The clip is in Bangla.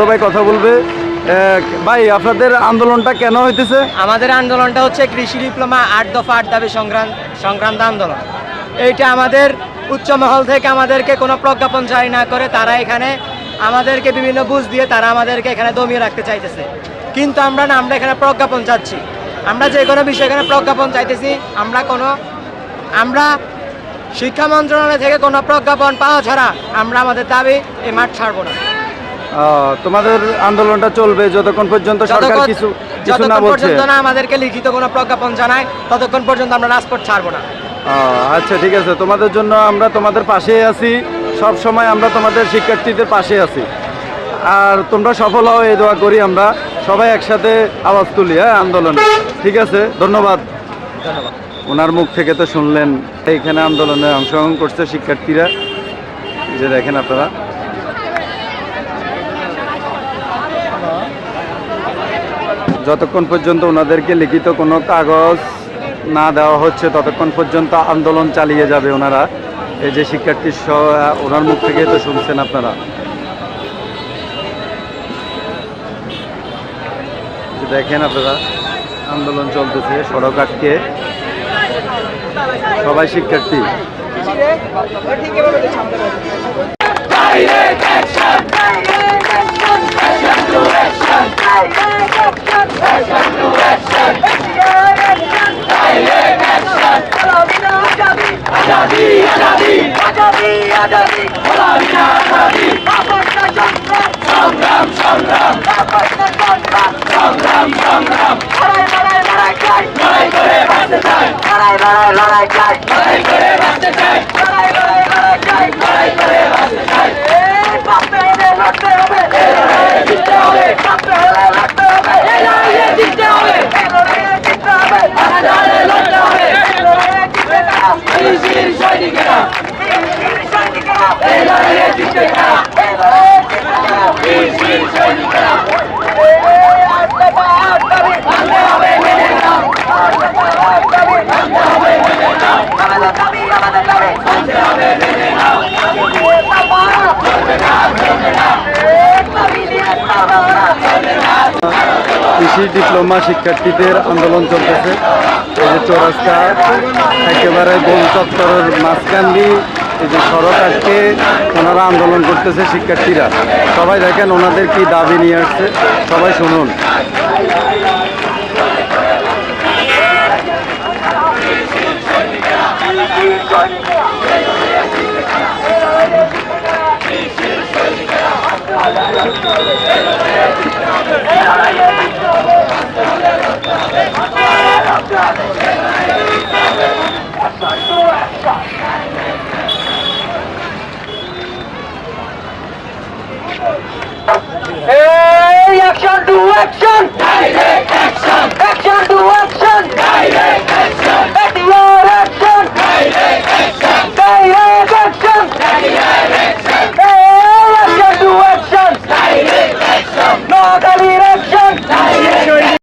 ভাই কথা বলবে। ভাই আপনাদের আন্দোলনটা কেন হইতেছে? আমাদের আন্দোলনটা হচ্ছে কৃষি ডিপ্লোমা ৮ দফা ৮ দাবি সংক্রান্ত আন্দোলন। এইটা আমাদের উচ্চ মহল থেকে আমাদেরকে কোনো প্রজ্ঞাপন জারি না করে তারা এখানে আমাদেরকে বিভিন্ন বুঝ দিয়ে তারা আমাদেরকে এখানে দমিয়ে রাখতে চাইতেছে। কিন্তু আমরা এখানে প্রজ্ঞাপন চাচ্ছি। আমরা যে কোনো বিষয়ে এখানে প্রজ্ঞাপন চাইতেছি। আমরা শিক্ষা মন্ত্রণালয় থেকে কোনো প্রজ্ঞাপন পাওয়া ছাড়া আমরা আমাদের দাবি এই মাঠ ছাড়বো না। তোমাদের আন্দোলনটা চলবে যতক্ষণ পর্যন্ত সরকার কিছু না বলছে, না আমাদেরকে লিখিত কোনো প্রজ্ঞাপন জানায় ততক্ষণ পর্যন্ত আমরা রাজপথ ছাড়বো না। আচ্ছা ঠিক আছে, তোমাদের জন্য আমরা তোমাদের পাশেই আছি, সব সময় আমরা তোমাদের শিক্ষার্থীদের পাশে আছি। আর তোমরা সফল হও এই দোয়া করি, আমরা সবাই একসাথে আওয়াজ তুলি আন্দোলনে। ঠিক আছে, ধন্যবাদ। ওনার মুখ থেকে তো শুনলেন এইখানে আন্দোলনে অংশগ্রহণ করছে শিক্ষার্থীরা, যে দেখেন আপনারা। যতক্ষণ পর্যন্ত ওনাদেরকে লিখিত কোনো কাগজ না দেওয়া হচ্ছে ততক্ষণ পর্যন্ত আন্দোলন চালিয়ে যাবে ওনারা। এই যে শিক্ষার্থী সহ ওনার মুখ থেকে তো শুনছেন আপনারা, দেখেন আপনারা আন্দোলন চলতেছে, সড়ক আটকে সবাই শিক্ষার্থী। কৃষি ডিপ্লোমা শিক্ষার্থীদের আন্দোলন চলতেছে। এই যে চৌরাস্তা একেবারে গোল চত্বরের মাঝখান দিয়ে এই যে সড়ক আটকে ওনারা আন্দোলন করতেছে শিক্ষার্থীরা। সবাই দেখেন ওনাদের কি দাবি নিয়ে আসছে, সবাই শুনুন। Hey, action to action!